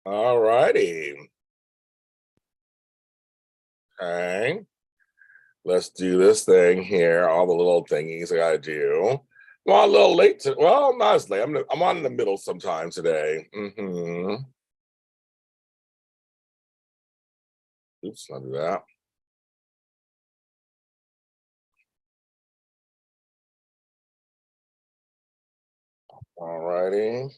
All righty. Okay. Let's do this thing here. All the little thingies I gotta do. Well, a little late to, well, not as late. I'm on in the middle sometime today. Oops, not do that. All righty.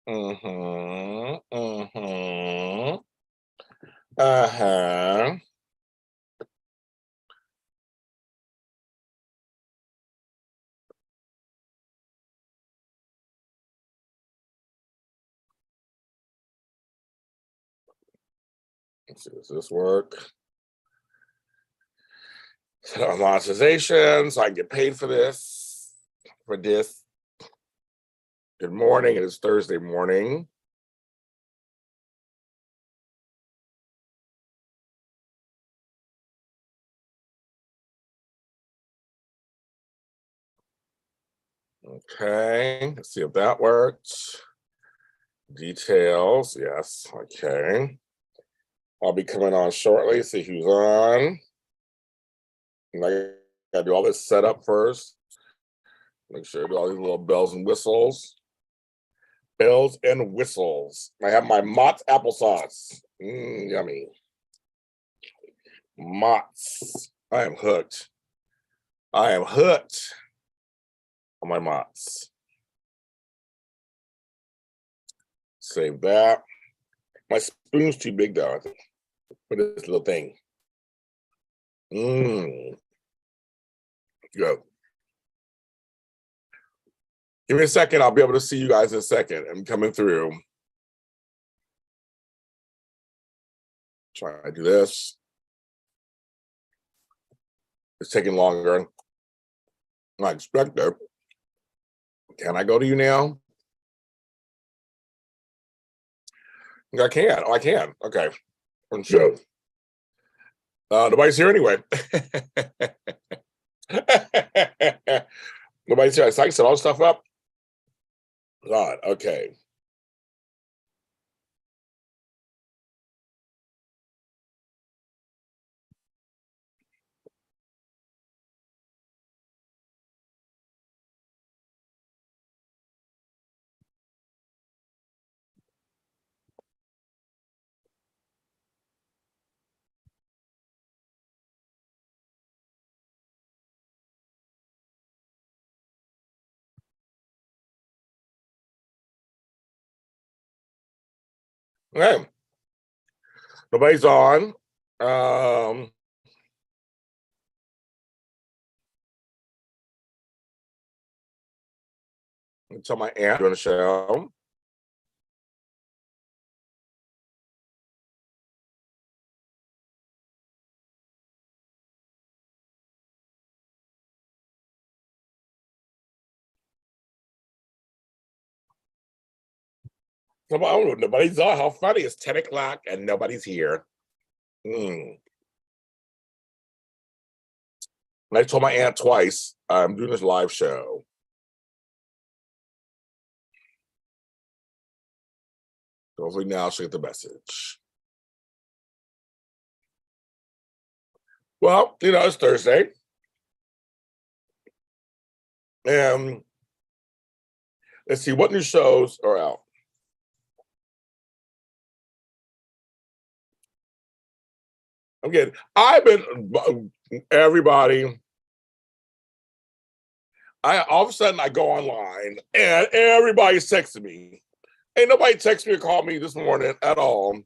Uh-huh. Let's see, does this work? Set up monetization so I can get paid for this. For this. Good morning. It is Thursday morning. Okay, let's see if that worked. Details, yes, okay. I'll be coming on shortly, see who's on. And I gotta do all this setup first. Make sure I do all these little bells and whistles. Bells and whistles. I have my Mott's applesauce. Yummy. Mott's. I am hooked. I am hooked on my Mott's. Save that. My spoon's too big though, I think, for this little thing. Go. Give me a second. I'll be able to see you guys in a second. I'm coming through. Try to do this. It's taking longer than I expected. Can I go to you now? I can. Oh, I can. Okay. Sure. Nobody's here anyway. Nobody's here. I set all stuff up. God. Okay. Okay. Nobody's on. Tell my aunt doing a show. Nobody's on. How funny! It's 10 o'clock and nobody's here. And I told my aunt twice, I'm doing this live show. Hopefully now she'll get the message. Well, it's Thursday. And let's see, what new shows are out? I'm getting, everybody, all of a sudden I go online and everybody's texting me. Ain't nobody texted me or called me this morning at all. As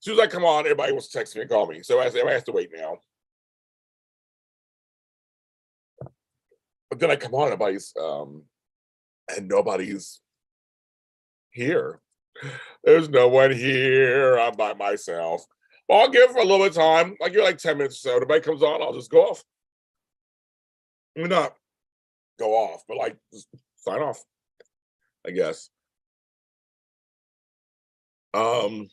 soon as I come on, everybody wants to text me and call me. So everybody has to wait now. But then I come on, and nobody's here. There's no one here. I'm by myself. Well, I'll give it for a little bit of time. I'll give it like 10 minutes or so. If anybody comes on, I'll just go off. I mean, not go off, but like just sign off, I guess. I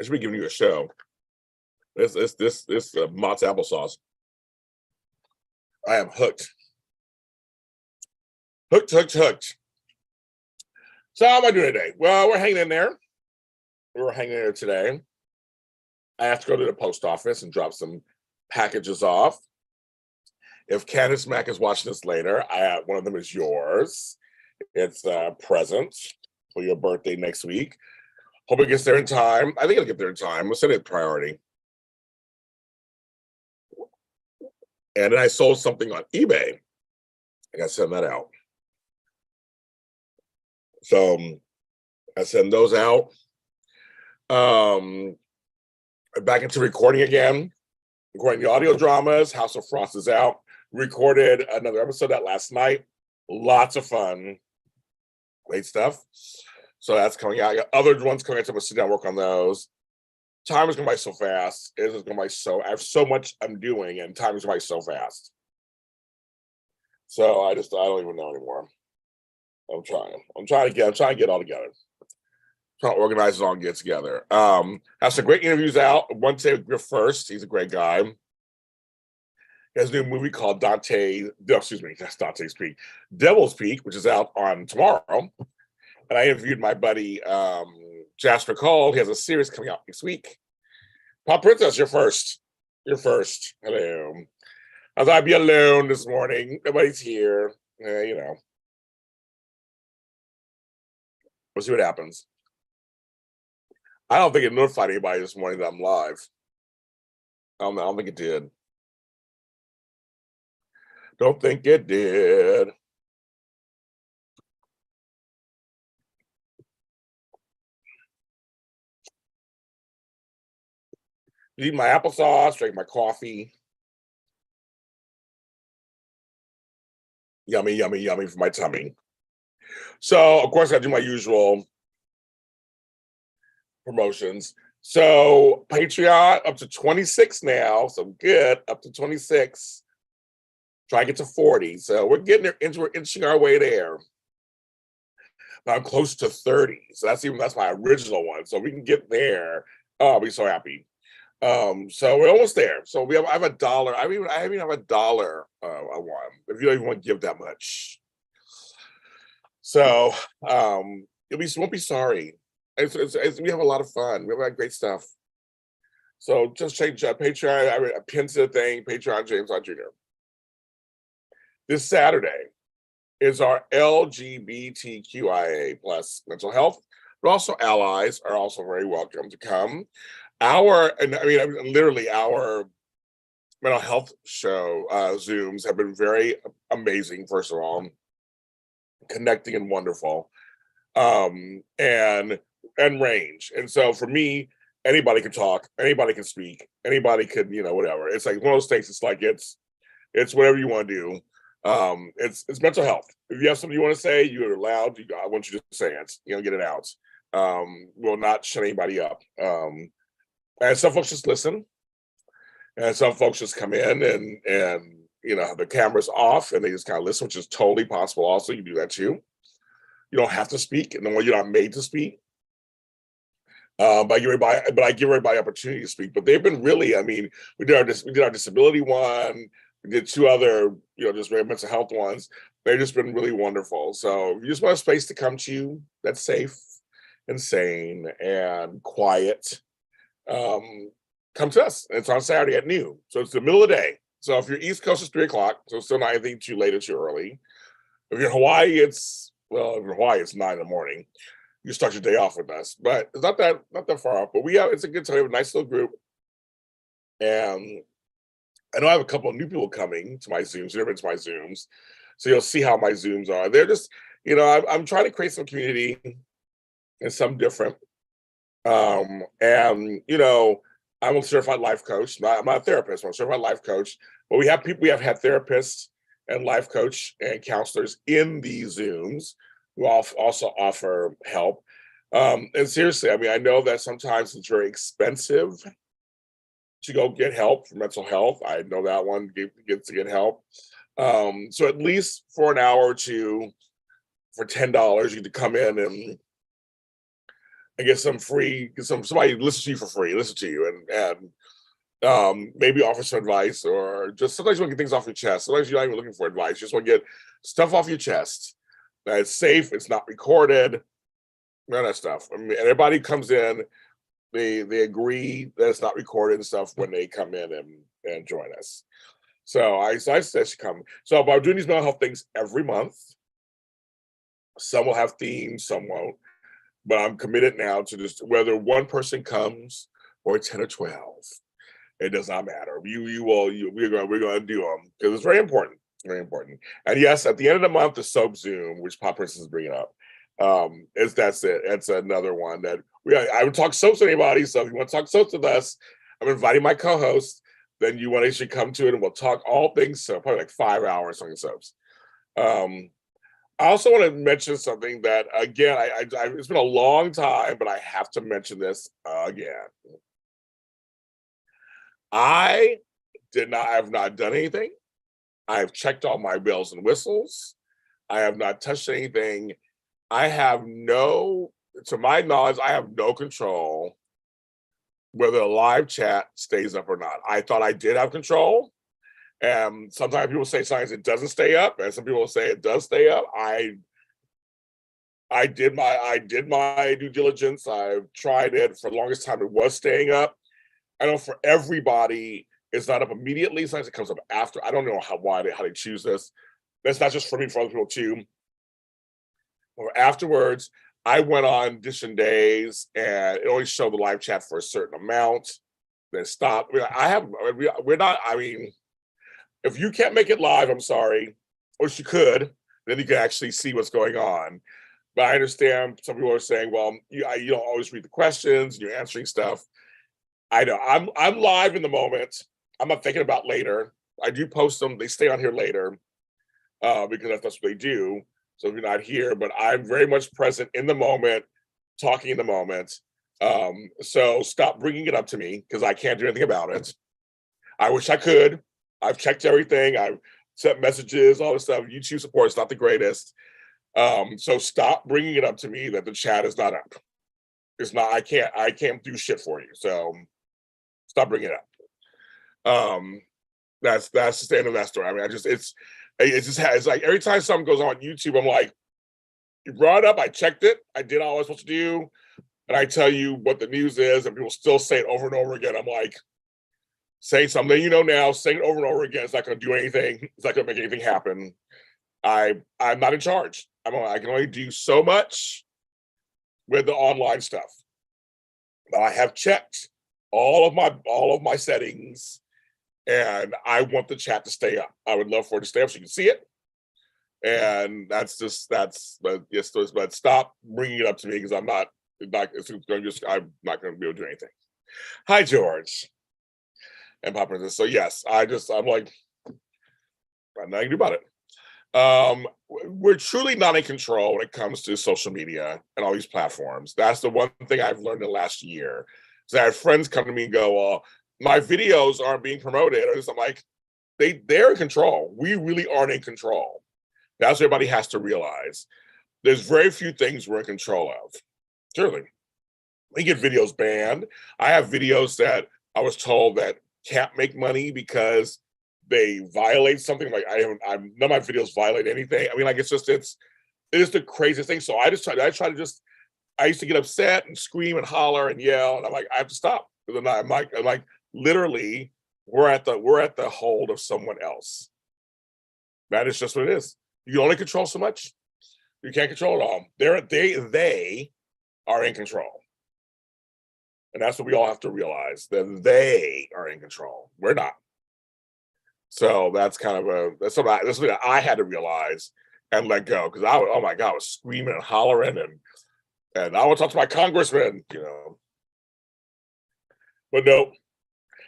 should be giving you a show. This Mott's applesauce. I am hooked. Hooked. So how am I doing today? Well, we're hanging in there. We're hanging in there today. I have to go to the post office and drop some packages off. If Candace Mack is watching this later, one of them is yours. It's a present for your birthday next week. Hope it gets there in time. I think it'll get there in time. We'll set it priority. And then I sold something on eBay. I got to send that out. So I send those out. Back into recording again. Recording the audio dramas. House of Frost is out. Recorded another episode that last night. Lots of fun. Great stuff. So that's coming out. I got other ones coming out. So I'm going to sit down and work on those. Time is going by so fast. It is going by so. I have so much I'm doing, and time is going by so fast. So I don't even know anymore. I'm trying to get it all together. Trying to organize it all and get it together. Have some great interviews out. One today with Griff First. He's a great guy. He has a new movie called that's Dante's Peak. Devil's Peak, which is out on tomorrow. And I interviewed my buddy Jasper Cole. He has a series coming out next week. Pop Princess, you're first. Hello. I thought I'd be alone this morning. Nobody's here. We'll see what happens. I don't think it notified anybody this morning that I'm live. I don't think it did. Don't think it did. Eat my applesauce, drink my coffee. Yummy for my tummy. So, of course, I do my usual promotions. So, Patreon up to 26 now. So good, up to 26. Try to get to 40. So we're inching our way there. Now I'm close to 30. So that's my original one. So we can get there. Oh, I'll be so happy. So we're almost there. So I have $1. I even have $1 I want, if you don't even want to give that much. So you won't be sorry. We have a lot of fun. We have great stuff. So just change Patreon. I pinned to the thing, Patreon James Lott Jr. This Saturday is our LGBTQIA plus mental health, but also allies are also very welcome to come. Our mental health show Zooms have been very amazing, first of all, connecting and wonderful, and range. And so for me, anybody can talk, anybody can speak, anybody could, whatever. It's like one of those things. It's like it's whatever you want to do. It's mental health. If you have something you want to say, you're allowed. I want you to say it. Get it out. We'll not shut anybody up. And some folks just listen, and some folks just come in and the camera's off and they just kind of listen, which is totally possible. Also, you do that too. You don't have to speak, and you're not made to speak. But I give everybody opportunity to speak. But they've been really. We did our disability one. We did 2 other, just very mental health ones. They've just been really wonderful. So if you just want a space to come to you that's safe and sane and quiet, come to us. It's on Saturday at noon. So it's the middle of the day. So if you're East Coast, it's 3 o'clock. So it's still not anything too late or too early. If you're in Hawaii, it's 9 in the morning. You start your day off with us. But it's not that far off. But it's a good time. We have a nice little group. And I know I have a couple of new people coming to my Zooms. They've been to my Zooms. So you'll see how my Zooms are. They're just, I'm trying to create some community and some different. I'm a certified life coach. I'm not a therapist. I'm a certified life coach. But we have had therapists and life coach and counselors in these Zooms who also offer help. And seriously, I know that sometimes it's very expensive to go get help for mental health. I know that one gets to get help. So at least for an hour or two, for $10, you can come in and get some free, somebody listen to you for free, and maybe offer some advice, or just sometimes you want to get things off your chest. Sometimes you're not even looking for advice. You just want to get stuff off your chest. That it's safe, it's not recorded, none of that stuff. I mean, everybody comes in, they agree that it's not recorded and stuff when they come in and join us. So I said she come. So by doing these mental health things every month, some will have themes, some won't. But I'm committed now to just whether one person comes or 10 or 12. It does not matter. We're gonna do them because it's very important. Very important. And yes, at the end of the month, the soap Zoom, which Pop Princess is bringing up, that's it. That's another one that I would talk soaps to anybody. So if you want to talk soaps with us, I'm inviting my co-host. Then you want to actually come to it, and we'll talk all things soap, probably like 5 hours talking soaps. I also want to mention something that again, it's been a long time, but I have to mention this again. I have not done anything. I have checked all my bells and whistles. I have not touched anything. To my knowledge, I have no control whether a live chat stays up or not. I thought I did have control. And sometimes people say sometimes it doesn't stay up, and some people say it does stay up. I did my due diligence. I've tried it for the longest time. It was staying up. I know for everybody, it's not up immediately. Sometimes it comes up after. I don't know how they choose this. That's not just for me, for other people too. Or afterwards, I went on audition days, and it only showed the live chat for a certain amount. Then stop. We're not. I mean, if you can't make it live, I'm sorry. Or you could, then you can actually see what's going on. But I understand some people are saying, well, you don't always read the questions, you're answering stuff. I know I'm live in the moment. I'm not thinking about later. I do post them. They stay on here later because that's what they do. So if you're not here, but I'm very much present in the moment, talking in the moment. So stop bringing it up to me because I can't do anything about it. I wish I could. I've checked everything. I've sent messages, all this stuff. YouTube support is not the greatest. So stop bringing it up to me that the chat is not up. It's not. I can't do shit for you. So stop bringing it up. That's just the end of that story. I mean, it's like every time something goes on YouTube, I'm like, you brought it up. I checked it. I did all I was supposed to do, and I tell you what the news is, and people still say it over and over again. I'm like, say something you know now, saying it over and over again. It's not going to do anything. It's not going to make anything happen. I'm not in charge. I can only do so much with the online stuff. But I have checked all of my settings, and I want the chat to stay up. I would love for it to stay up so you can see it. And but stop bringing it up to me because I'm not going to be able to do anything. Hi, George. And Pop Princess. So yes, I'm like, I'm not gonna do about it. We're truly not in control when it comes to social media and all these platforms. That's the one thing I've learned in the last year. So I have friends come to me and go, "Well, my videos aren't being promoted." I'm like, they're in control. We really aren't in control. That's what everybody has to realize. There's very few things we're in control of. Surely, we get videos banned. I have videos that I was told that can't make money because they violate something. Like none of my videos violate anything. I mean, like it is the craziest thing. So I used to get upset and scream and holler and yell, and I'm like, I have to stop. I'm like, literally, we're at the hold of someone else. That is just what it is. You only control so much. You can't control it all. They are in control. And that's what we all have to realize, that they are in control. We're not. So that's something that I had to realize and let go, because I was screaming and hollering and I want to talk to my congressman, But nope.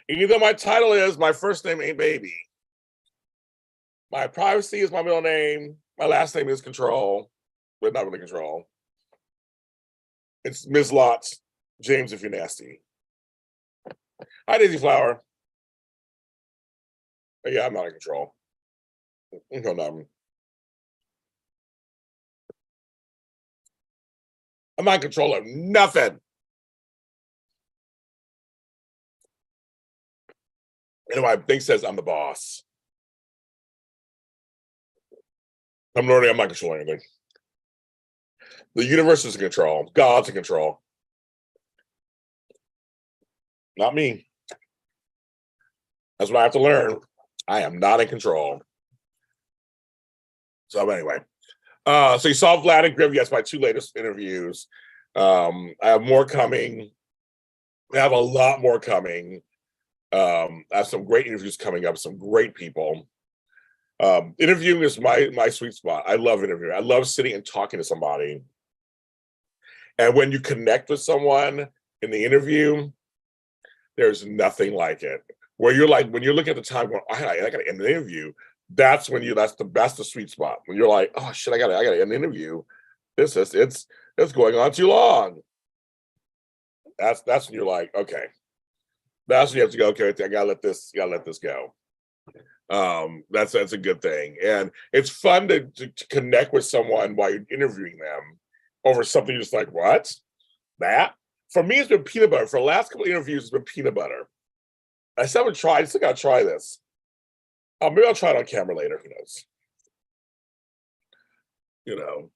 Even though my title is my first name ain't baby. My privacy is my middle name. My last name is Control, but not really Control. It's Ms. Lott, James if you're nasty. Hi, Daisy Flower. Yeah, I'm not in control. No, no. I'm not in control of nothing. And my thing says I'm the boss. I'm learning I'm not controlling anything. The universe is in control. God's in control. Not me. That's what I have to learn. I am not in control. So anyway, so you saw Vlad and Griff. Yes, my two latest interviews. I have more coming. I have a lot more coming. I have some great interviews coming up. Some great people. Interviewing is my sweet spot. I love interviewing. I love sitting and talking to somebody. And when you connect with someone in the interview, there's nothing like it. Where you're like, when you're looking at the time going, I gotta end the interview. That's when that's the sweet spot. When you're like, oh shit, I gotta end the interview. It's going on too long. That's when you're like, okay. That's when you have to go, okay, I gotta let this go. That's a good thing. And it's fun to connect with someone while you're interviewing them over something you're just like, what? That? For me, it's been peanut butter. For the last couple of interviews, it's been peanut butter. I still haven't tried. I still gotta try this. Maybe I'll try it on camera later. Who knows? You know.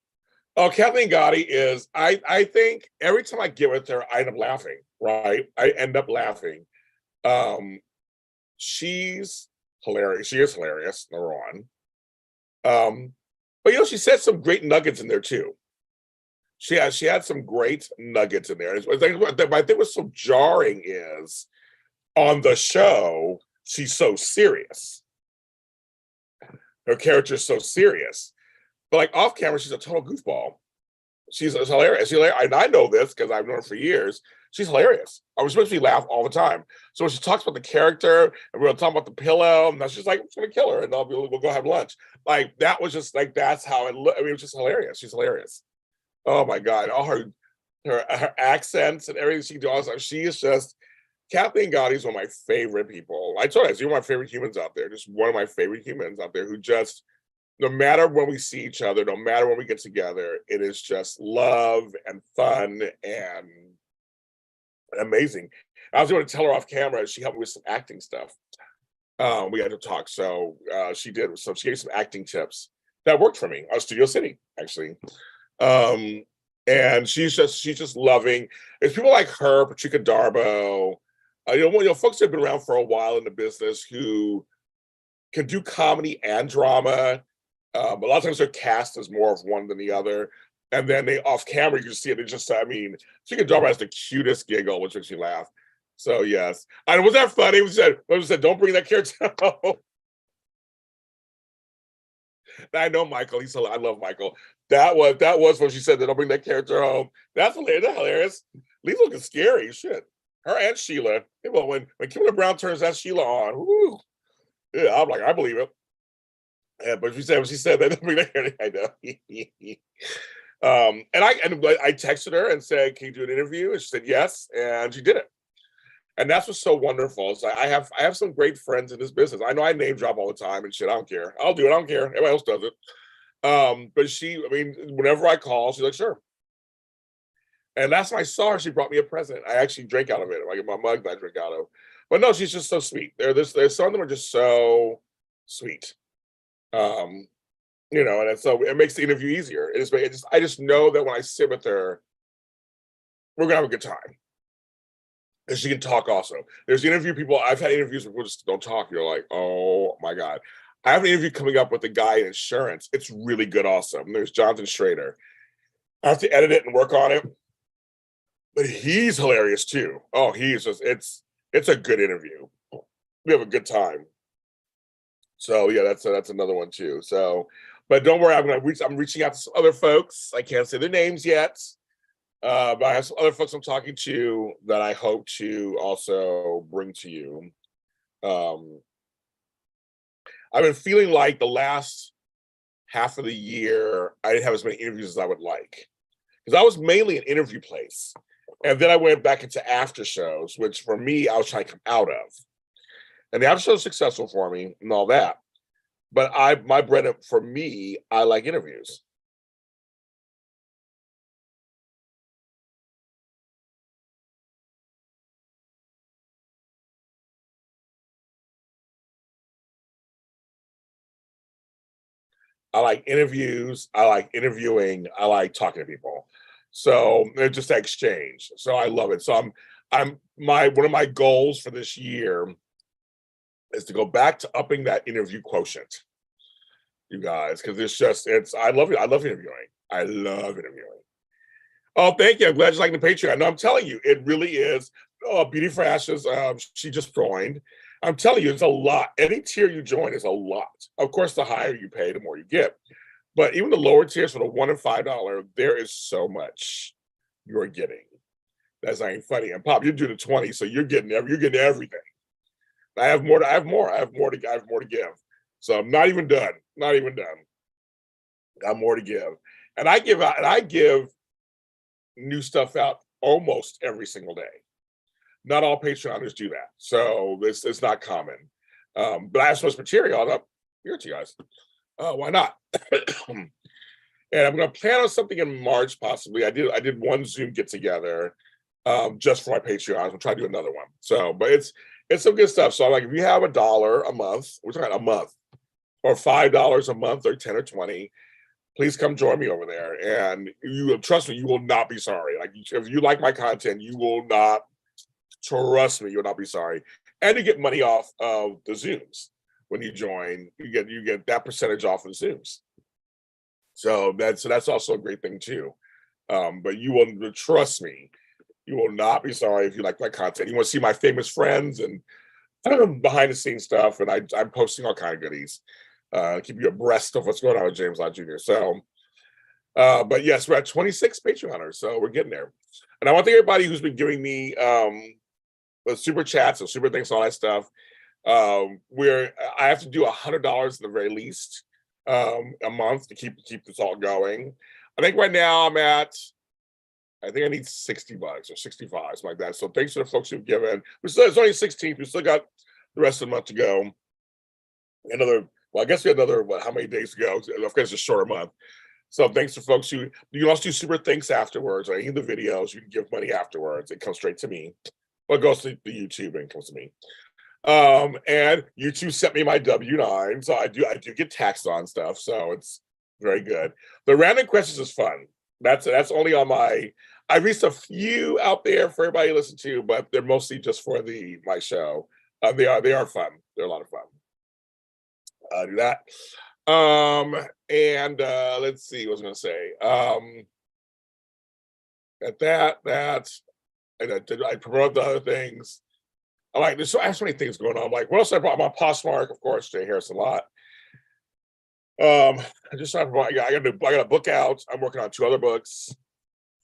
Oh, Kathleen Gotti is. I think every time I get with her, I end up laughing. Right? I end up laughing. She's hilarious. She is hilarious. Number one. But she said some great nuggets in there too. She had some great nuggets in there. What I think was so jarring is on the show, she's so serious. Her character's so serious. But like off camera, she's a total goofball. She's hilarious. And I know this because I've known her for years. She's hilarious. I was supposed to laugh all the time. So when she talks about the character and we're talking about the pillow, and she's like, I'm just gonna kill her and we'll go have lunch. Like that was just like that's how it looked. I mean, it was just hilarious. She's hilarious. Oh my God. All her accents and everything she does. She is just Kathleen Gotti is one of my favorite people. I told you, she's one of my favorite humans out there. Just one of my favorite humans out there who just, no matter when we see each other, no matter when we get together, it is just love and fun and amazing. I was going to tell her off camera. She helped me with some acting stuff. We had to talk, so she did. So she gave some acting tips that worked for me. I was Studio City, actually. And she's just loving. There's people like her, Patricia Darbo. Folks who have been around for a while in the business who can do comedy and drama. A lot of times their cast is more of one than the other. And then they off camera, you can see it. It's just, Patricia Darbo has the cutest giggle, which makes you laugh. So yes. And was that funny? We said, don't bring that character home. I know Michael. I love Michael. That was when she said that don't bring that character home. That's hilarious. Lee's looking scary. Shit. Her and Sheila. Well, when Kimberly Brown turns that Sheila on, whoo, yeah, I'm like, I believe it. Yeah, but when she said that, don't bring that character, I know. And I texted her and said, can you do an interview? And she said yes, and she did it. And that's what's so wonderful. It's like I have some great friends in this business. I know I name drop all the time and shit. I don't care. I'll do it. I don't care. Everybody else does it. But whenever I call, she's like, sure. And last time I saw her, she brought me a present. I actually drank out of it. I get my mug that I drink out of. But no, she's just so sweet. There's some of them are just so sweet. And so it makes the interview easier. I just know that when I sit with her, we're gonna have a good time. And she can talk also. There's interview people, I've had interviews where people just don't talk. You're like, oh my God. I have an interview coming up with a guy in insurance. It's really good also. And there's Jonathan Schrader. I have to edit it and work on it. But he's hilarious too. Oh, it's a good interview. We have a good time. So yeah, that's another one too. So, but don't worry, I'm reaching out to some other folks. I can't say their names yet. But I have some other folks I'm talking to that I hope to also bring to you. I've been feeling like the last half of the year, I didn't have as many interviews as I would like. Because I was mainly an interview place. And then I went back into after shows, which for me, I was trying to come out of. And the after show was successful for me and all that. But for me, I like interviews. I like interviews. I like interviewing. I like talking to people. So it's just that exchange. So I love it. So one of my goals for this year is to go back to upping that interview quotient, you guys, because I love it. I love interviewing. I love interviewing. Oh, thank you. I'm glad you like the Patreon. No, I'm telling you, it really is. Oh, Beauty for Ashes, she just joined. I'm telling you, it's a lot. Any tier you join is a lot. Of course, the higher you pay, the more you get. But even the lower tiers for the $1 and $5, there is so much you're getting. That's not even funny. And Pop, you do the 20, so you're getting everything. I have more to give. So I'm not even done. Not even done. Got more to give. And I give new stuff out almost every single day. Not all Patreoners do that. So it's not common. But I have so much material. I'll give it to you guys. Why not? And I'm going to plan on something in March, possibly. I did one Zoom get together just for my Patreon. I'm going to try to do another one. So, but it's some good stuff. So, like, if you have $1 a month, we're talking a month, or $5 a month, or 10 or 20, please come join me over there. And trust me, you will not be sorry. Like, if you like my content, you will not, trust me, you'll not be sorry. And you get money off of the Zooms when you join. You get that percentage off of the Zooms. So that's also a great thing too. But you will, trust me, you will not be sorry if you like my content. You want to see my famous friends and behind the scenes stuff, and I'm posting all kind of goodies. Keep you abreast of what's going on with James Lott Jr. So, but yes, we're at 26 Patreoners, so we're getting there. And I want to thank everybody who's been giving me the super chats and super thanks, all that stuff. I have to do $100 at the very least a month to keep this all going. I think right now I think I need $60 or 65, something like that. So thanks to the folks who've given. It's only 16th. We still got the rest of the month to go. I guess we had another, how many days to go? Of course, it's a shorter month. So thanks to folks you can also do super thanks afterwards. Or any of the videos, you can give money afterwards. It comes straight to me. Well, it goes to the YouTube and comes to me. And YouTube sent me my W-9, so I do get taxed on stuff, so it's very good. The random questions is fun. That's only on my. I reached a few out there for everybody to listen to, but they're mostly just for my show. They are fun. They're a lot of fun. Do that. And let's see what I was gonna say. At that, I promote the other things. I have so many things going on. I'm like, what else I brought? My Postmark, of course, JHarrisonlott. I got a book out. I'm working on 2 other books.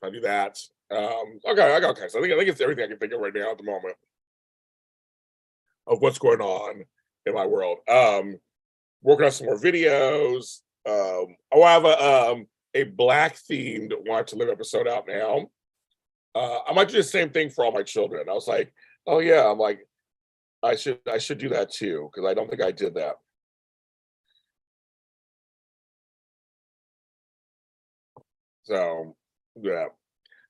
I do that. Okay. I think it's everything I can think of right now at the moment of what's going on in my world. Working on some more videos. I have a Black themed Want to Live episode out now. I might do the same thing for all my children. I was like, oh yeah, I'm like, I should do that too, because I don't think I did that. So yeah.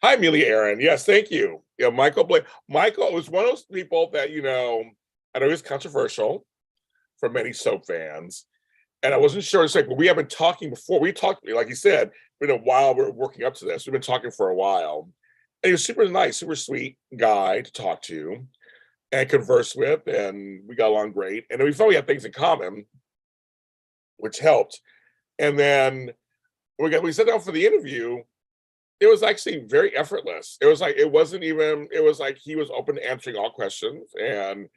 Hi, Amelia Aaron. Yes, thank you. Yeah, Michael was one of those people that, I know he's controversial for many soap fans. And I wasn't sure. It's like, but we have been talking before. We talked, like you said, been a while. We're working up to this. We've been talking for a while. And he was super nice, super sweet guy to talk to and converse with, and we got along great. And we felt we had things in common, which helped. And then we sat down for the interview. It was actually very effortless. It was like it was like he was open to answering all questions. And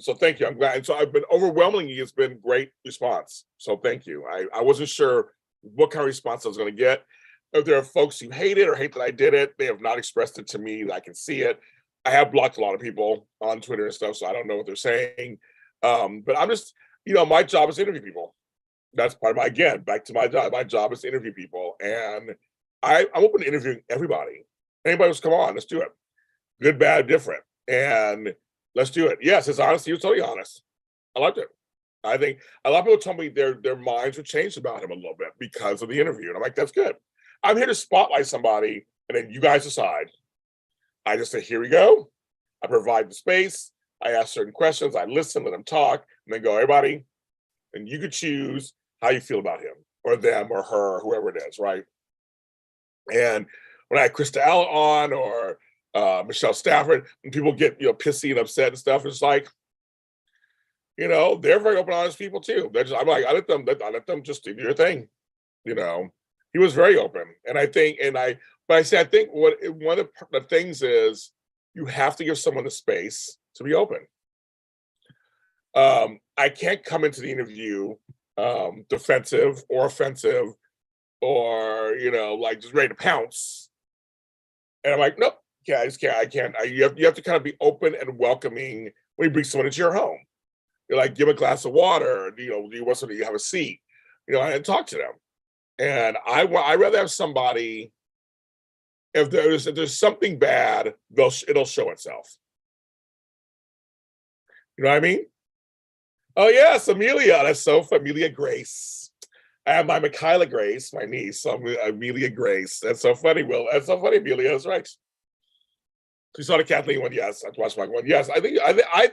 so thank you. I'm glad. And so it's been great response. So thank you. I wasn't sure what kind of response I was going to get. If there are folks who hate it or hate that I did it, they have not expressed it to me that I can see it. I have blocked a lot of people on Twitter and stuff, so I don't know what they're saying. But I'm just, my job is to interview people. That's part of back to my job. My job is to interview people. And I'm open to interviewing everybody. Anybody wants to come on, let's do it. Good, bad, different. And let's do it. Yes, it's honest. He was totally honest. I liked it. I think a lot of people told me their minds were changed about him a little bit because of the interview. And I'm like, that's good. I'm here to spotlight somebody, and then you guys decide. I just say, here we go. I provide the space. I ask certain questions. I listen, let them talk, and then go, everybody, and you could choose how you feel about him or them or her, or whoever it is, right? And when I had Krista Allen on or Michelle Stafford, and people get pissy and upset and stuff, it's like, they're very open, honest people too. I'm like, I let them just do your thing. You know, he was very open, and I think, but I say, I think one of the things is you have to give someone the space to be open. I can't come into the interview defensive or offensive or like just ready to pounce, and I'm like, nope, yeah, I just can't. I can't. You have to kind of be open and welcoming when you bring someone into your home. You're like, give a glass of water. Do you want something? You have a seat. And talk to them. And I rather have somebody. If there's something bad, it'll show itself. You know what I mean? Oh yes, Amelia. That's so fun. Amelia Grace. I have my Michaela Grace, my niece. So Amelia Grace. That's so funny, Will. That's so funny, Amelia. That's right. You saw the Kathleen one, yes. I watched my one, yes. I think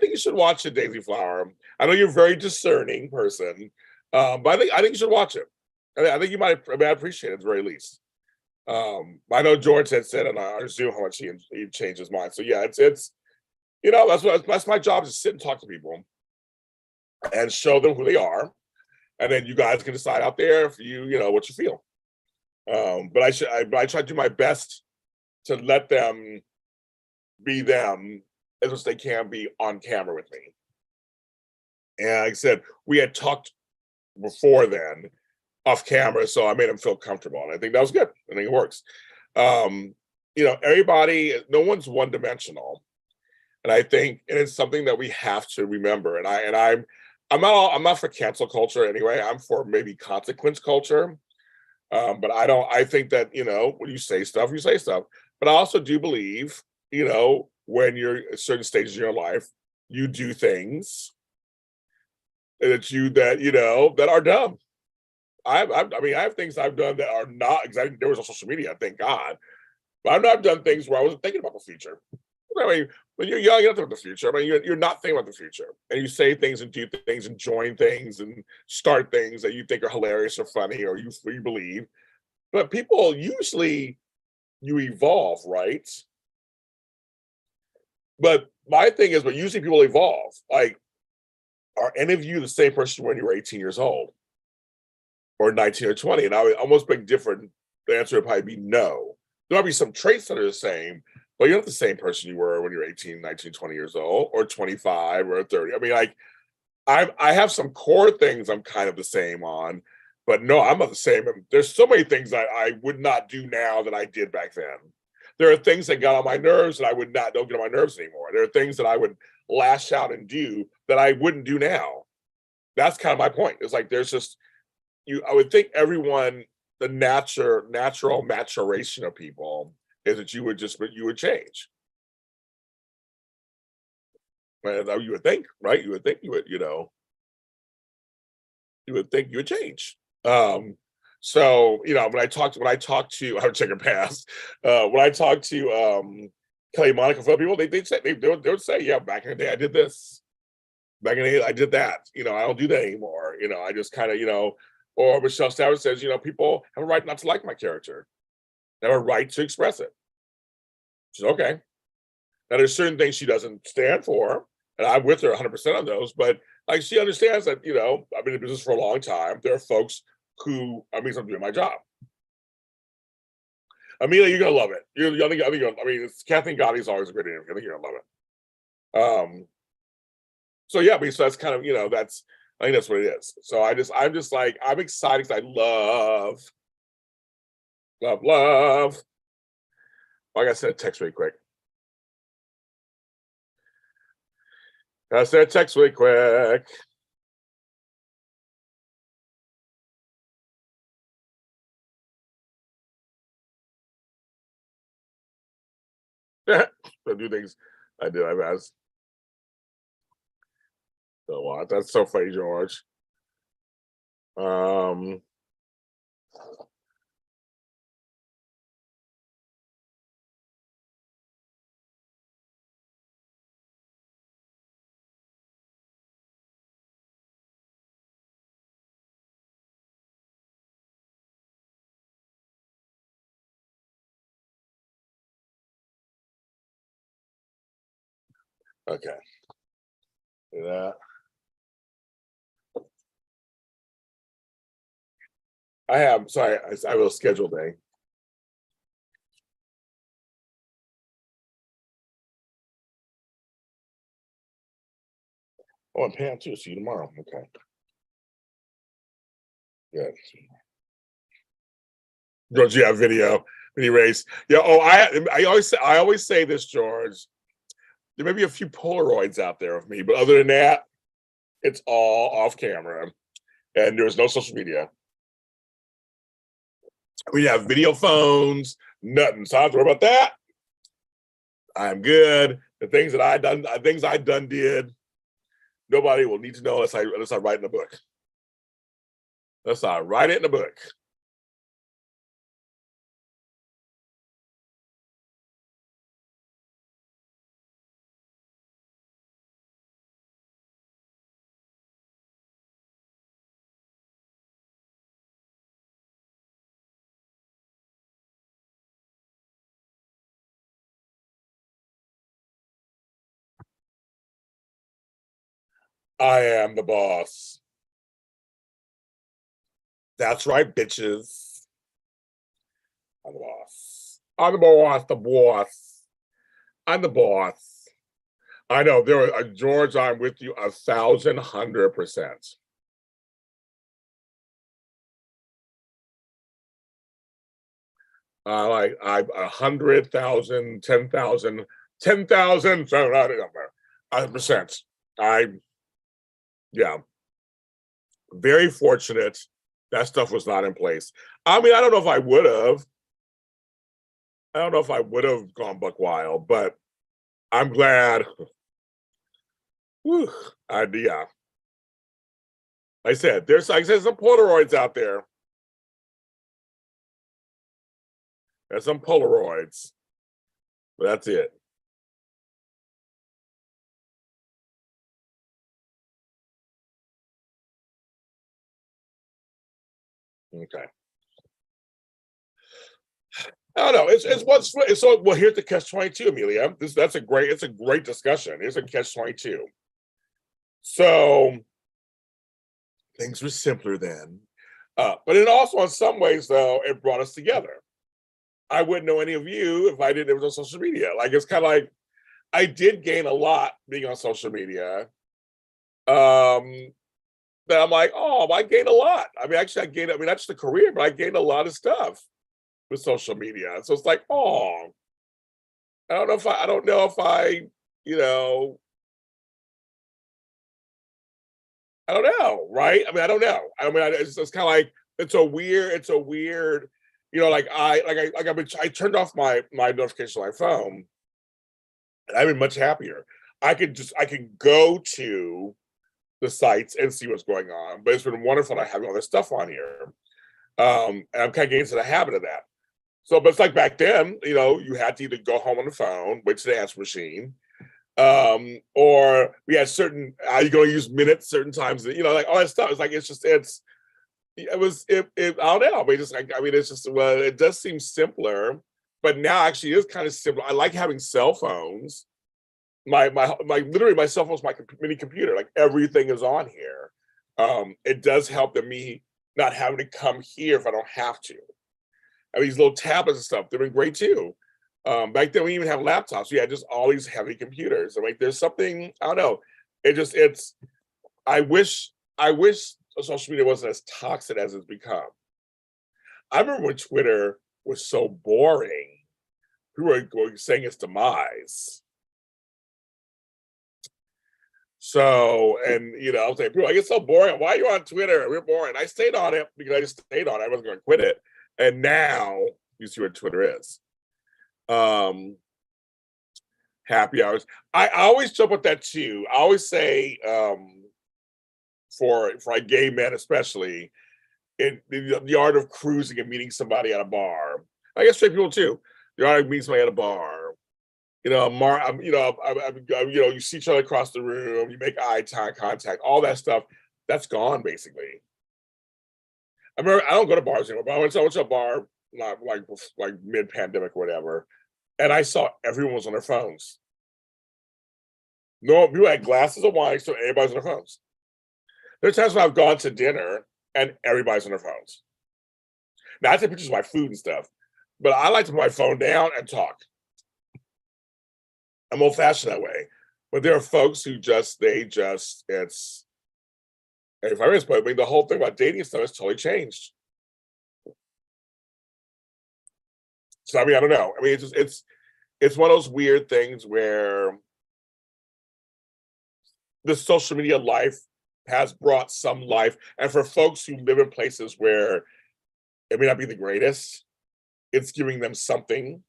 you should watch it, Daisy Flower. I know you're a very discerning person, but I think you should watch it. I think you might appreciate it at the very least. I know George had said on our Zoom how much he changed his mind. So yeah, it's that's my job, is to sit and talk to people and show them who they are, and then you guys can decide out there if what you feel. But I try to do my best to let them be them as much as they can be on camera with me. And like I said, we had talked before then off camera, so I made them feel comfortable, and I think that was good. I think it works. Um, everybody, no one's one dimensional, and I think, and it's something that we have to remember. I'm not for cancel culture anyway. I'm for maybe consequence culture. But I think that, when you say stuff, you say stuff. But I also do believe, when you're at certain stages in your life, you do things that are dumb. I mean, I have things I've done that are not exactly, there was on social media, thank God. But I've not done things where I wasn't thinking about the future. I mean, when you're young, you don't think about the future. I mean, you're not thinking about the future. And you say things and do things and join things and start things that you think are hilarious or funny or you believe. But people usually, you evolve, right? But my thing is, but usually people evolve. Like, are any of you the same person when you were 18 years old or 19 or 20? And I would almost make different. The answer would probably be no. There might be some traits that are the same, but you're not the same person you were when you're 18, 19, 20 years old, or 25 or 30. I mean, like, I have some core things I'm kind of the same on, but no, I'm not the same. There's so many things I would not do now that I did back then. There are things that got on my nerves that don't get on my nerves anymore. There are things that I would lash out and do that I wouldn't do now. That's kind of my point. It's like there's just I would think everyone, the natural maturation of people is that you would change. You would think, right? You would think you would think you would change. So when I talk to, I would check her past. When I talk to Kelly Monica for people, they would say, yeah, back in the day I did this. Back in the day I did that. I don't do that anymore. I just kind of, or Michelle Stafford says, people have a right not to like my character. They have a right to express it. She's okay. Now there's certain things she doesn't stand for, and I'm with her 100% on those. But like she understands that I've been in business for a long time. There are folks who I'm doing my job. Amelia, you're gonna love it. Kathleen Gotti's always a great interview. I think you're gonna love it. So yeah, so that's kind of I think that's what it is. So I'm just like I'm excited because I love. I gotta send a text really quick. Gotta send a text really quick. I do things I do. I've asked. So that's so funny, George. Um, Okay. Do that. I have, sorry, I will schedule day. Oh, and Pam too. See you tomorrow. Okay. Good. George, yeah, video race. Yeah. Oh, I always say this, George. There may be a few Polaroids out there of me, but other than that, it's all off camera, and there's no social media. We have video phones, nothing. So I don't have to worry about that. I'm good. The things that I did, nobody will need to know unless I write in the book. Unless I write it in the book. I am the boss. That's right, bitches. I'm the boss. I'm the boss. The boss. I'm the boss. I know there are George. I'm with you 1,100%. Like I 100,000, 10,000, 10,000. So I don't know, 100%. Yeah, very fortunate that stuff was not in place. I mean, I don't know if I would have. I don't know if I would have gone buck wild, but I'm glad. Whew, yeah. Like I said, like I said, some Polaroids out there. There's some Polaroids. But that's it. Okay. I don't know. It's so well. Here's the catch-22, Amelia. It's a great discussion. Here's a catch-22. So things were simpler then, but it also, in some ways, though, it brought us together. I wouldn't know any of you if I didn't have on social media. Like it's kind of like I did gain a lot being on social media. That I'm like, oh, I gained a lot. I mean, actually, I mean, not just a career, but I gained a lot of stuff with social media. So it's like, oh, I don't know if I, you know, I don't know, right? I mean, I don't know. I mean, it's kind of like it's a weird, I turned off my notification on my phone, and I've been much happier. I can go to the sites and see what's going on, but it's been wonderful to have all this stuff on here. And I'm kind of getting into the habit of that. So, but it's like back then, you had to either go home on the phone, wait to the answer machine, or we had certain you're going to use minutes certain times, like all that stuff. It's like I don't know. I mean, it's just well, it does seem simpler, but now actually it is kind of simple. I like having cell phones. Literally my cell phone's my mini computer. Like everything is on here. It does help that me not having to come here if I don't have to. I mean, these little tablets and stuff, they've been great too. Back then we didn't even have laptops. We had just all these heavy computers. I'm like, there's something, I don't know. I wish social media wasn't as toxic as it's become. I remember when Twitter was so boring. People were saying its demise. So, and I was like, people, I get so boring. Why are you on Twitter? We're boring. I stayed on it because I just stayed on it. I wasn't going to quit it. And now you see what Twitter is. Happy hours. I always jump with that too. I always say, for a gay men especially, in the art of cruising and meeting somebody at a bar. I guess straight people too. The art of meeting somebody at a bar. You see each other across the room, you make eye contact, all that stuff. That's gone basically. I remember I don't go to bars anymore, but I went to a bar like mid-pandemic or whatever, and I saw everyone was on their phones. No, people had glasses of wine, so everybody's on their phones. There's times when I've gone to dinner and everybody's on their phones. Now I take pictures of my food and stuff, but I like to put my phone down and talk. I'm old fashioned that way. But there are folks who it's if I miss, but I mean, the whole thing about dating stuff has totally changed. So I mean, I don't know. I mean, it's one of those weird things where the social media life has brought some life, and for folks who live in places where it may not be the greatest, it's giving them something.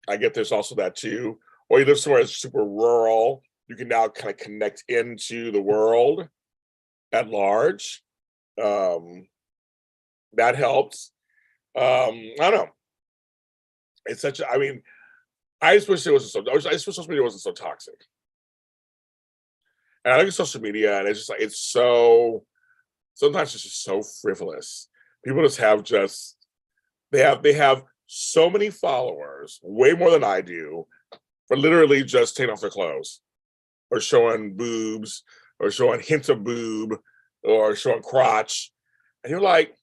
I get there's also that too. Or you live somewhere that's super rural, you can now kind of connect into the world at large. Um, that helps. I don't know. It's such a, I mean, I just wish it wasn't so, I just wish social media wasn't so toxic. And I look at social media and it's just like, it's so, sometimes it's just so frivolous. People they have so many followers, way more than I do, for literally just taking off their clothes or showing boobs or showing hints of boob or showing crotch. And you're like,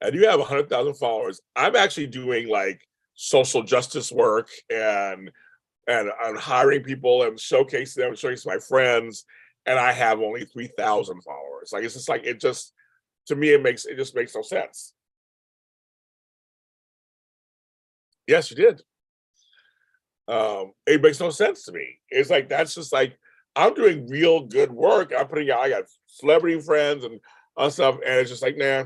and you have 100,000 followers. I'm actually doing like social justice work and I'm hiring people and showcasing them, showcasing my friends, and I have only 3,000 followers. Like it's just like it just to me it just makes no sense. Yes, you did. It makes no sense to me. It's like that's just like I'm doing real good work. I'm putting out. I got celebrity friends and stuff, and it's just like nah,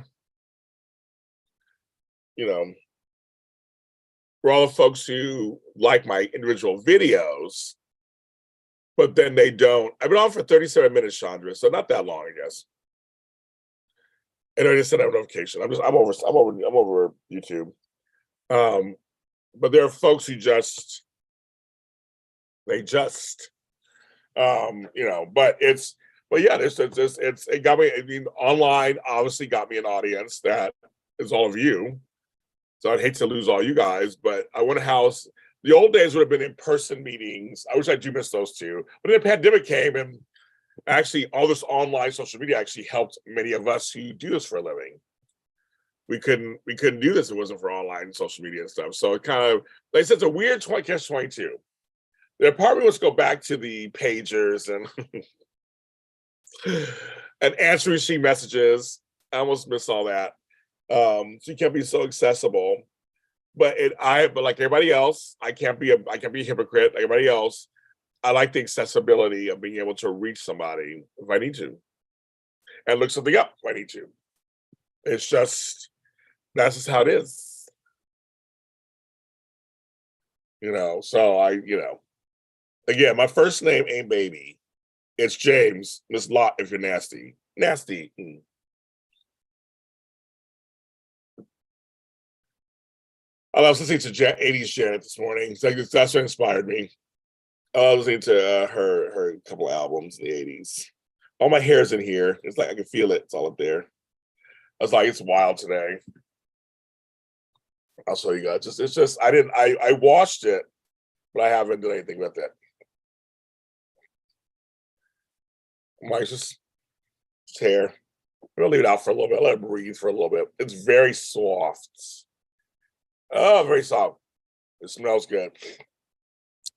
you know, for all the folks who like my individual videos, but then they don't. I've been on for 37 minutes, Chandra, so not that long, I guess. And I just sent out a notification. I'm over YouTube. Um, but there are folks who they just but yeah, it got me. I mean, online obviously got me an audience that is all of you. So I'd hate to lose all you guys, but I want a house. The old days would have been in-person meetings. I wish I do miss those too. But then the pandemic came and actually all this online social media actually helped many of us who do this for a living. We couldn't do this if it wasn't for online social media and stuff. So it kind of like I said, it's a weird 22. The part wants to go back to the pagers and and answering machine messages. I almost miss all that. So you can't be so accessible. But like everybody else, I can't be a hypocrite like everybody else. I like the accessibility of being able to reach somebody if I need to and look something up if I need to. It's just that's just how it is. So again, my first name ain't baby. It's James, Miss Lott if you're nasty. Nasty. I was listening to 80s Janet this morning. That's what inspired me. I was listening to her couple albums in the 80s. All my hair's in here. It's like I can feel it. It's all up there. I was like, it's wild today. I'll show you guys. It's just I washed it, but I haven't done anything with it. Mine's just hair. I'm gonna leave it out for a little bit. Let it breathe for a little bit. It's very soft. Oh, very soft. It smells good.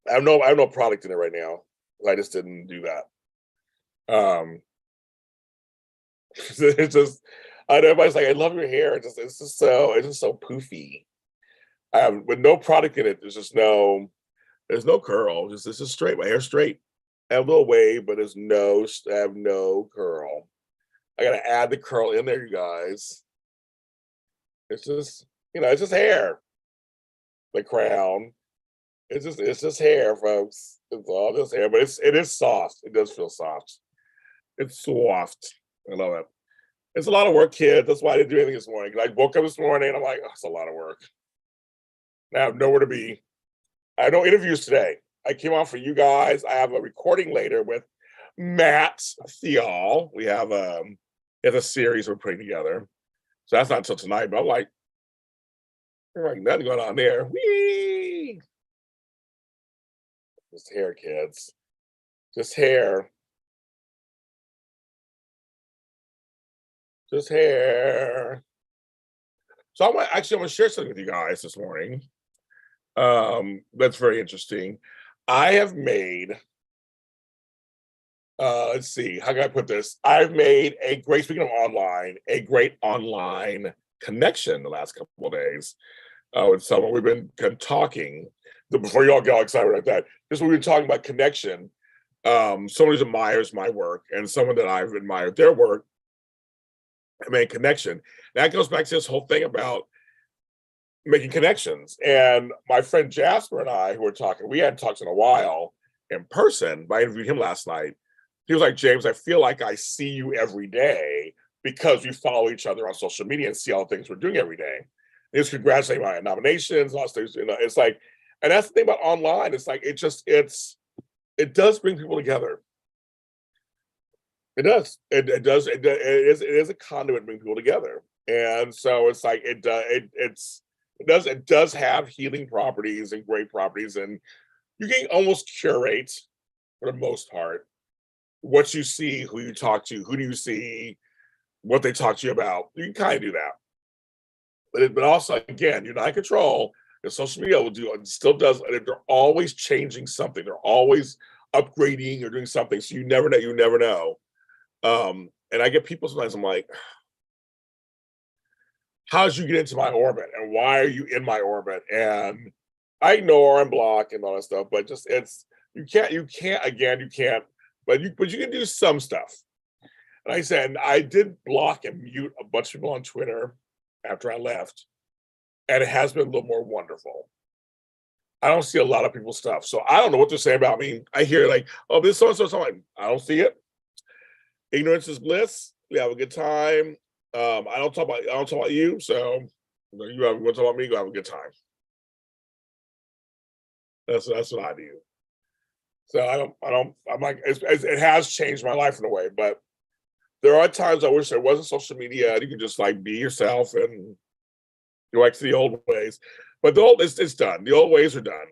I have no product in it right now. I just didn't do that. It's just I know everybody's like, I love your hair. It's just so poofy. I have with no product in it. There's no curl. It's just straight. My hair's straight. I have a little wave, but I have no curl. I gotta add the curl in there, you guys. It's just, it's just hair. The crown. It's just hair, folks. It's all just hair, but it is soft. It does feel soft. It's soft. I love it. It's a lot of work, kids. That's why I didn't do anything this morning. I woke up this morning and I'm like, oh, it's a lot of work. I have nowhere to be. I have no interviews today. I came on for you guys. I have a recording later with Matt Theall. We have it's a series we're putting together. So that's not until tonight, but I'm like, there's like nothing going on there. Whee! Just hair, kids. Just hair. Just hair. So I'm gonna share something with you guys this morning. That's very interesting. I have made, let's see, how can I put this? I've made speaking of online, a great online connection the last couple of days with someone. We've been talking, before y'all get all excited like that, just we've been talking about connection. Someone who admires my work and someone that I've admired their work, I made connection. That goes back to this whole thing about making connections. And my friend Jasper and I, who were talking, we hadn't talked in a while in person, but I interviewed him last night. He was like, James, I feel like I see you every day because we follow each other on social media and see all the things we're doing every day. He was congratulating my nominations, all things, it's like, and that's the thing about online. It's like, it does bring people together. It does. It does. It is a conduit to bring people together. And so it's like, it does have healing properties and great properties, and you can almost curate, for the most part, what you see, who you talk to, who do you see, what they talk to you about. You can kind of do that, but also, again, you're not in control. The social media will do, it still does, and they're always changing something. They're always upgrading or doing something. So you never know. You never know. And I get people sometimes. I'm like, how did you get into my orbit, and why are you in my orbit? And I ignore and block and all that stuff, but just you can't, but you can do some stuff. And I said, I did block and mute a bunch of people on Twitter after I left, and it has been a little more wonderful. I don't see a lot of people's stuff, so I don't know what to say about me. I hear like, oh, this so and so, something. I don't see it. Ignorance is bliss. We have a good time. I don't talk about you, so you want to talk about me, go have a good time. That's what I do. So I'm like, it has changed my life in a way, but there are times I wish there wasn't social media. You can just like be yourself and go back to the old ways. But it's done. The old ways are done.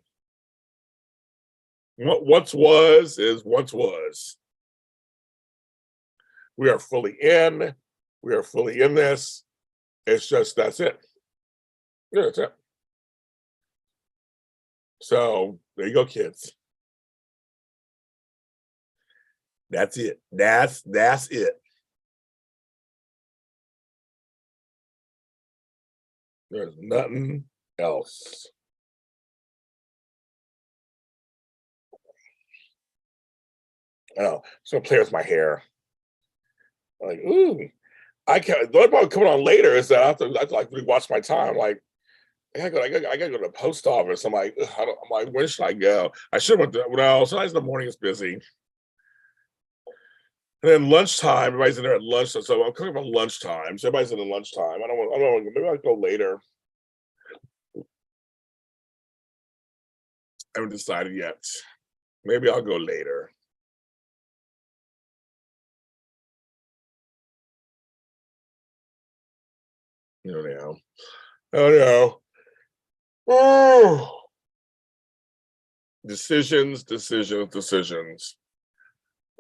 What once was is once was. We are fully in. We are fully in this. It's just, that's it. Yeah, that's it. So there you go, kids. That's it. That's it. There's nothing else. Oh, so play with my hair. Like, ooh, I can't. The only problem coming on later is that I have to like really watch my time. Like, I gotta go to the post office. I'm like, I'm like, where should I go? I should have went to, well, sometimes in the morning it's busy. And then lunchtime, everybody's in there at lunch. So I'm coming from lunchtime. So everybody's in the lunchtime. I don't want to, maybe I'll go later. I haven't decided yet. Maybe I'll go later. I don't know. I don't know. Oh, decisions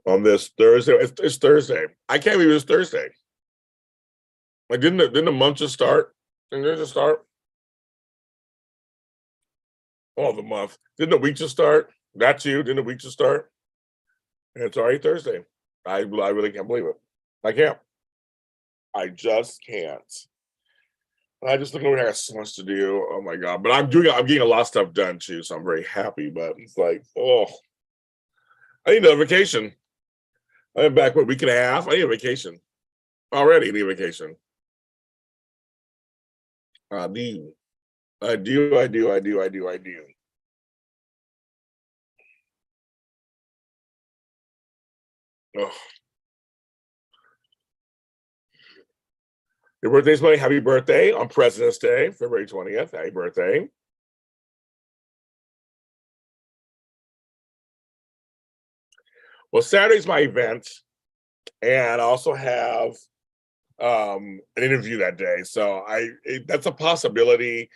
on this Thursday. It's Thursday. I can't believe it's Thursday. Like, didn't the month just start? Didn't it just start? Oh, the month. Didn't the week just start? That's you. Didn't the week just start? And it's already Thursday. I really can't believe it. I can't. I just can't. I just look over here, I got so much to do. Oh my God. But I'm getting a lot of stuff done too, so I'm very happy. But it's like, oh, I need a vacation. I'm back for a week and a half. I need a vacation. Already need a vacation. I do. I do. Oh. Your birthday's Monday. Happy birthday on President's Day, February 20th. Happy birthday. Well, Saturday's my event, and I also have an interview that day. So that's a possibility.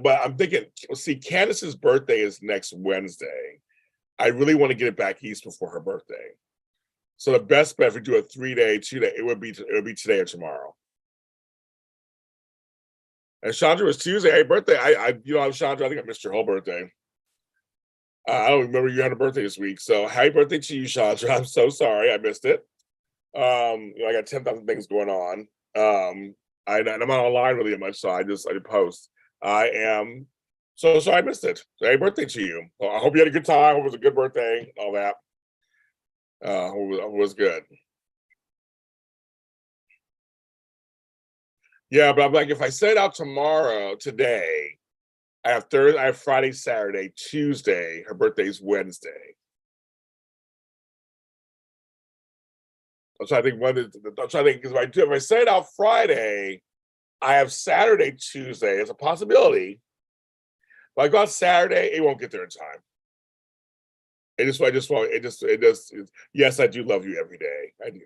But I'm thinking, see, Candace's birthday is next Wednesday. I really want to get it back east before her birthday. So the best bet if we do a 3-day, 2-day, it would be today or tomorrow. And Chandra was Tuesday. Hey, birthday. I'm Chandra. I think I missed your whole birthday. I don't remember you had a birthday this week. So happy birthday to you, Chandra. I'm so sorry I missed it. I got 10,000 things going on. I'm not online really much, so I did post. I am so sorry I missed it. Happy birthday to you. Well, I hope you had a good time. Hope it was a good birthday. All that. Was good. Yeah, but I'm like, if I set out today, I have Thursday, I have Friday, Saturday, Tuesday. Her birthday's Wednesday. I'm trying to think because if I set it out Friday, I have Saturday, Tuesday. It's a possibility. If I go out Saturday, it won't get there in time. Yes, I do love you every day. I do.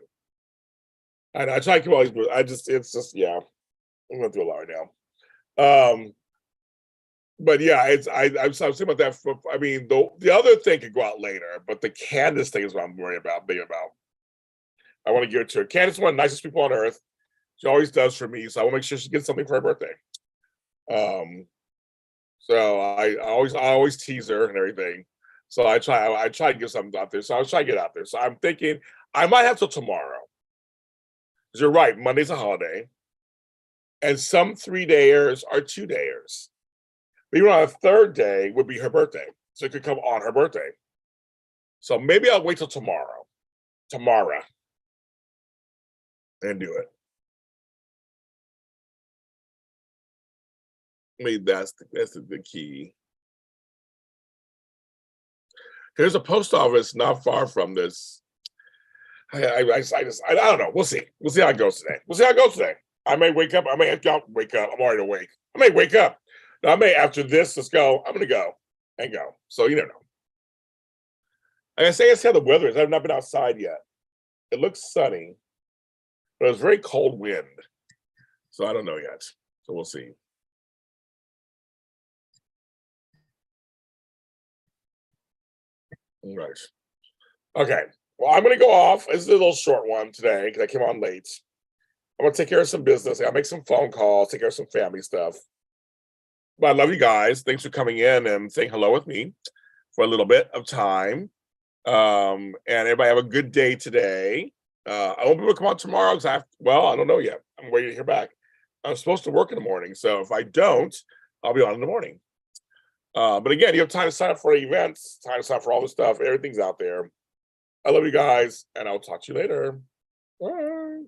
I try to keep all these, yeah. I'm going through a lot right now. But yeah, I'm thinking about that. I mean, the other thing could go out later, but the Candace thing is what I'm worried about. I want to give it to her. Candace is one of the nicest people on earth. She always does for me, so I want to make sure she gets something for her birthday. So I always tease her and everything. So I try to get something out there. So I was trying to get out there. So I'm thinking I might have till tomorrow. Because you're right, Monday's a holiday. And some 3-dayers are 2-dayers. But even on a third day would be her birthday. So it could come on her birthday. So maybe I'll wait till tomorrow. And do it. I mean, that's the key. There's a post office not far from this. I don't know. We'll see. We'll see how it goes today. I may wake up. I may wake up. I'm already awake. I may wake up. Now, I may after this. Let's go. I'm gonna go and go. So you never know. I say I see how the weather is. I've not been outside yet. It looks sunny, but it's very cold wind. So I don't know yet. So we'll see. All right. Okay. Well, I'm gonna go off. This is a little short one today because I came on late. I'm gonna take care of some business. I'll make some phone calls, take care of some family stuff. But I love you guys. Thanks for coming in and saying hello with me for a little bit of time. And everybody have a good day today. I won't be able to come on tomorrow because I don't know yet. I'm waiting to hear back. I'm supposed to work in the morning, so if I don't, I'll be on in the morning. But again, you have time to sign up for events, time to sign up for all the stuff. Everything's out there. I love you guys, and I'll talk to you later. Bye.